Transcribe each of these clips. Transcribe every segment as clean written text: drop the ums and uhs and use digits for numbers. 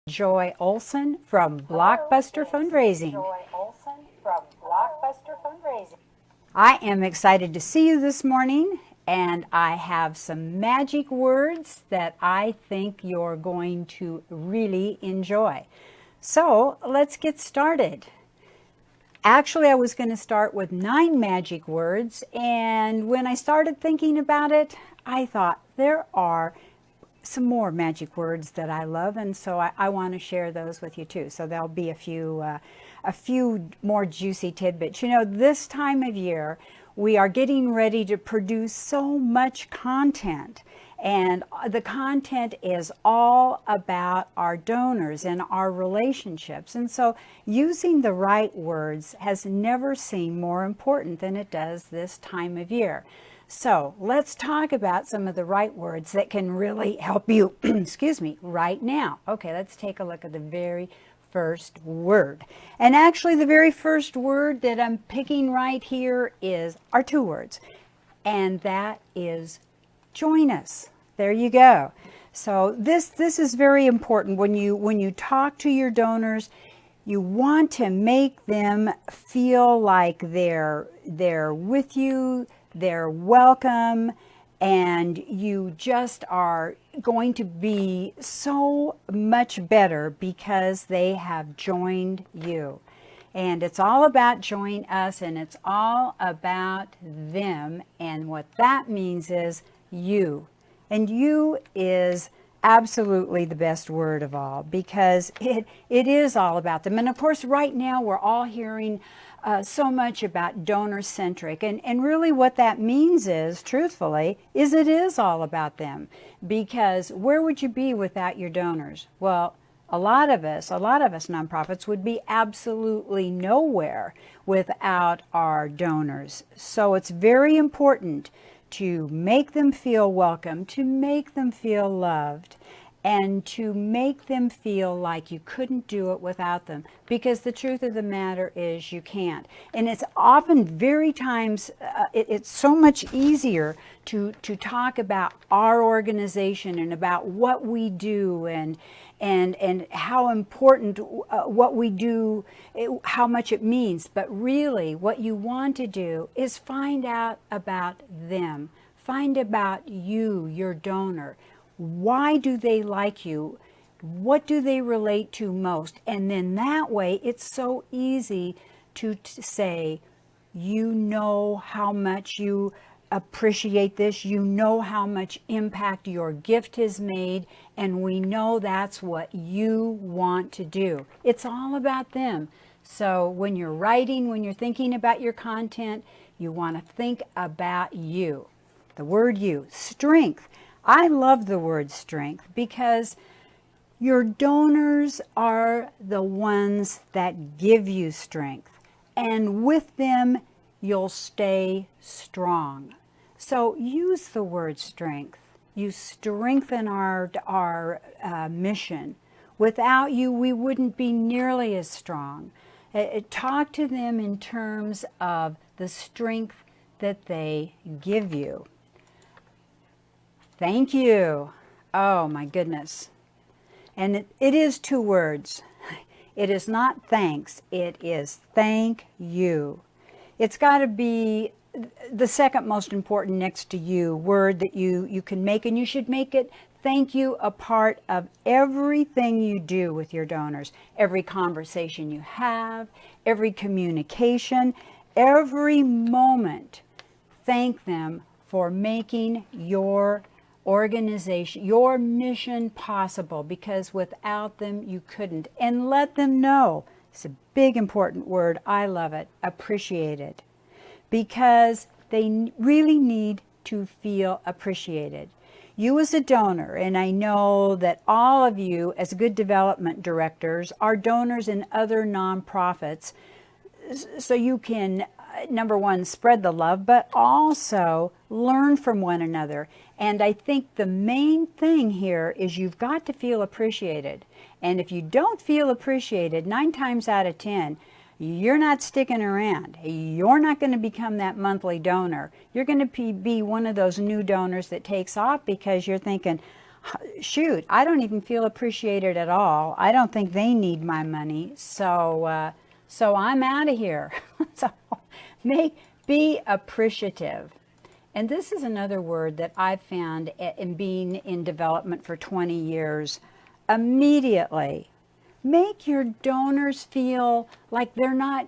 Joy Olson from BlockBuster Fundraising. I am excited to see you this morning, and I have some magic words that I think you're going to really enjoy. So let's get started. Actually, I was going to start with 9 magic words, and when I started thinking about it, I thought there are some more magic words that I love, and so I want to share those with you too. So there'll be a few more juicy tidbits. You know, this time of year, we are getting ready to produce so much content. And the content is all about our donors and our relationships. And so using the right words has never seemed more important than it does this time of year. So let's talk about some of the right words that can really help you, excuse me, right now. Okay, let's take a look at the very first word. And actually the very first word that I'm picking right here are 2 words. And that is join us. There you go. So this is very important. When you talk to your donors, you want to make them feel like they're with you, they're welcome, and you just are going to be so much better because they have joined you. And it's all about join us, and it's all about them. And what that means is you. And you is absolutely the best word of all, because it is all about them. And of course, right now we're all hearing so much about donor-centric. And really what that means is, truthfully, is it is all about them. Because where would you be without your donors? Well, a lot of us nonprofits would be absolutely nowhere without our donors. So it's very important to make them feel welcome, to make them feel loved, and to make them feel like you couldn't do it without them. Because the truth of the matter is you can't. And it's often very times, it's so much easier to talk about our organization and about what we do and how important what we do, how much it means. But really what you want to do is find out about them. Find about you, your donor. Why do they like you? What do they relate to most? And then that way it's so easy to say, you know how much you appreciate this, you know how much impact your gift has made, and we know that's what you want to do. It's all about them. So when you're writing, when you're thinking about your content, you want to think about you. The word you. Strength. I love the word strength because your donors are the ones that give you strength, and with them you'll stay strong. So use the word strength. You strengthen our mission. Without you, we wouldn't be nearly as strong. Talk to them in terms of the strength that they give you. Thank you. Oh my goodness. And it is 2 words. It is not thanks. It is thank you. It's got to be the second most important next to you word that you can make, and you should make it thank you a part of everything you do with your donors. Every conversation you have, every communication, every moment. Thank them for making your organization, your mission possible, because without them you couldn't. And let them know, it's a big important word, I love it, appreciate it, because they really need to feel appreciated. You as a donor, and I know that all of you as good development directors are donors in other nonprofits, so you can, number one, spread the love, but also learn from one another. And I think the main thing here is you've got to feel appreciated. And if you don't feel appreciated, 9 times out of 10, you're not sticking around. You're not going to become that monthly donor. You're going to be one of those new donors that takes off because you're thinking, shoot, I don't even feel appreciated at all. I don't think they need my money. So I'm out of here. So be appreciative. And this is another word that I've found in being in development for 20 years. Immediately, make your donors feel like they're not,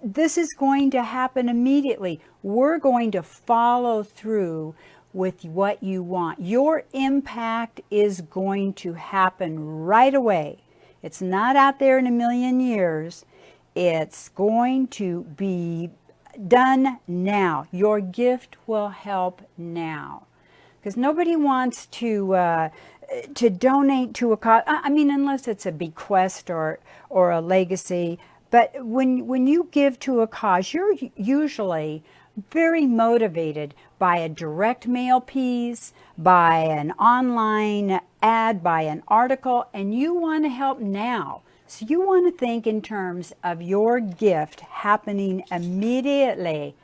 this is going to happen immediately. We're going to follow through with what you want. Your impact is going to happen right away. It's not out there in a million years. It's going to be done now. Your gift will help now, because nobody wants to donate to a cause. I mean, unless it's a bequest or a legacy. But when you give to a cause, you're usually very motivated by a direct mail piece, by an online ad, by an article, and you want to help now. So you want to think in terms of your gift happening immediately.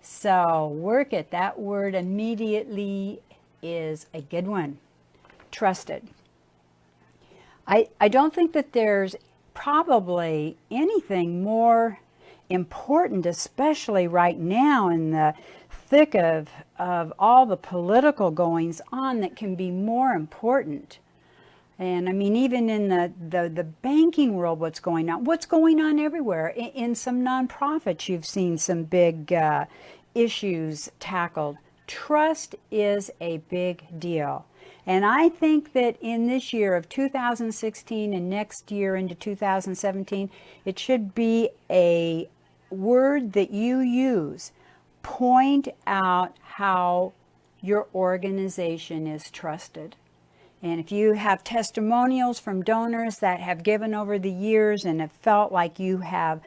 So work it. That word immediately is a good one. Trusted. I don't think that there's probably anything more important, especially right now in the thick of all the political goings on, that can be more important. And I mean, even in the banking world, what's going on everywhere. In some nonprofits, you've seen some big issues tackled. Trust is a big deal. And I think that in this year of 2016 and next year into 2017, it should be a word that you use. Point out how your organization is trusted. And if you have testimonials from donors that have given over the years and have felt like you have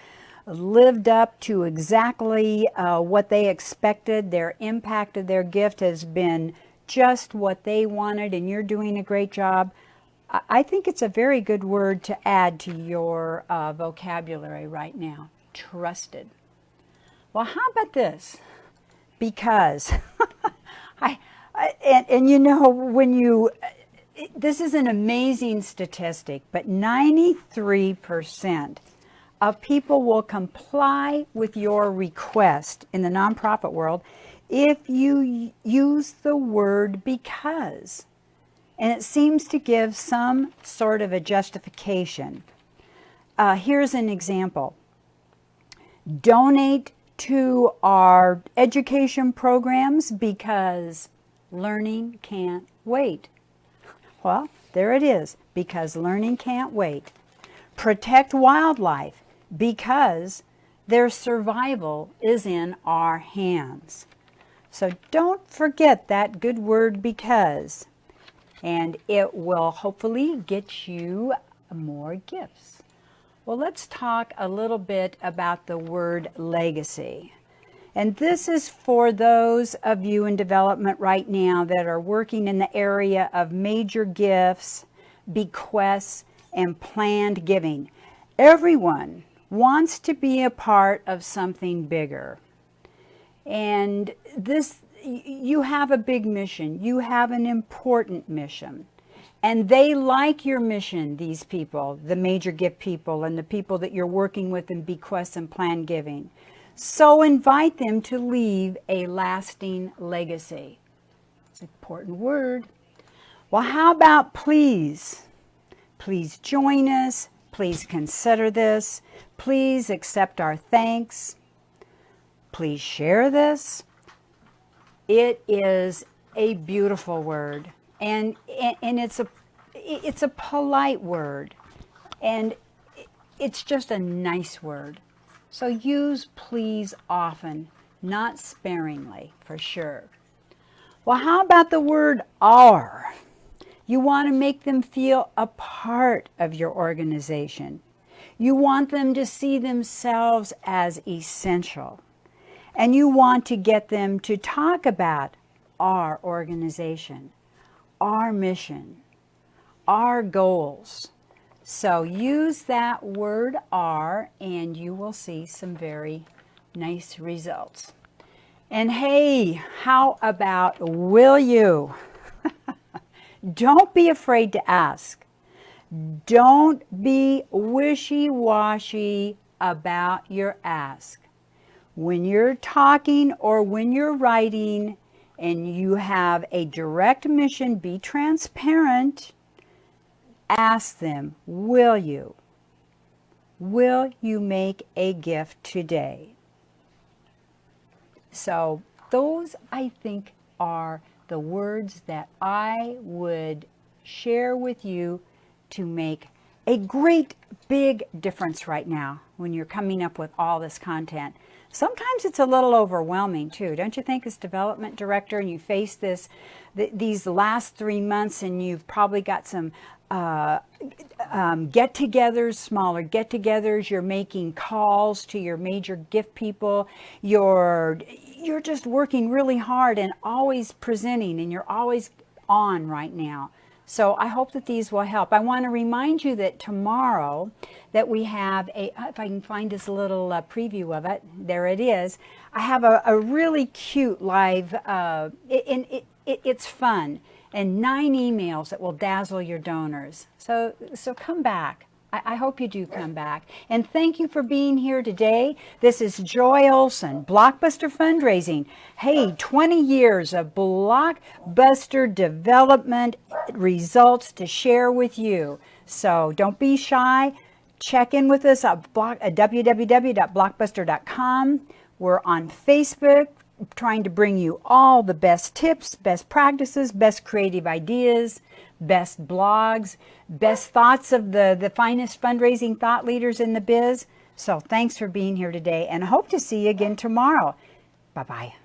lived up to exactly what they expected, their impact of their gift has been just what they wanted, and you're doing a great job, I think it's a very good word to add to your vocabulary right now. Trusted. Well, how about this? Because and you know, when you, this is an amazing statistic, but 93% of people will comply with your request in the nonprofit world if you use the word because. And it seems to give some sort of a justification. Here's an example. Donate to our education programs because learning can't wait. Well, there it is, because learning can't wait. Protect wildlife because their survival is in our hands. So don't forget that good word because, and it will hopefully get you more gifts. Well, let's talk a little bit about the word legacy. And this is for those of you in development right now that are working in the area of major gifts, bequests, and planned giving. Everyone wants to be a part of something bigger. And this, you have a big mission. You have an important mission. And they like your mission, these people, the major gift people and the people that you're working with in bequests and planned giving. So invite them to leave a lasting legacy. It's an important word. Well, how about please? Please join us. Please consider this. Please accept our thanks. Please share this. It is a beautiful word, and it's a polite word, and it's just a nice word. So use please often, not sparingly, for sure. Well, how about the word are? You want to make them feel a part of your organization. You want them to see themselves as essential. And you want to get them to talk about our organization, our mission, our goals. So use that word are, and you will see some very nice results. And hey, how about will you? Don't be afraid to ask. Don't be wishy-washy about your ask. When you're talking or when you're writing and you have a direct mission, be transparent. Ask them, will you? Will you make a gift today? So those, I think, are the words that I would share with you to make a great big difference right now when you're coming up with all this content. Sometimes it's a little overwhelming too, don't you think, as development director, and you face these last 3 months, and you've probably got some get-togethers, smaller get-togethers. You're making calls to your major gift people. You're just working really hard and always presenting, and you're always on right now. So I hope that these will help. I want to remind you that tomorrow that we have if I can find this little preview of it, there it is. I have a really cute live, it's fun, and 9 emails that will dazzle your donors. So come back. I hope you do come back. And thank you for being here today. This is Joy Olson, BlockBuster Fundraising. Hey, 20 years of BlockBuster development results to share with you. So don't be shy. Check in with us at www.blockbuster.com. We're on Facebook, trying to bring you all the best tips, best practices, best creative ideas, best blogs, best thoughts of the finest fundraising thought leaders in the biz. So thanks for being here today, and I hope to see you again tomorrow. Bye-bye.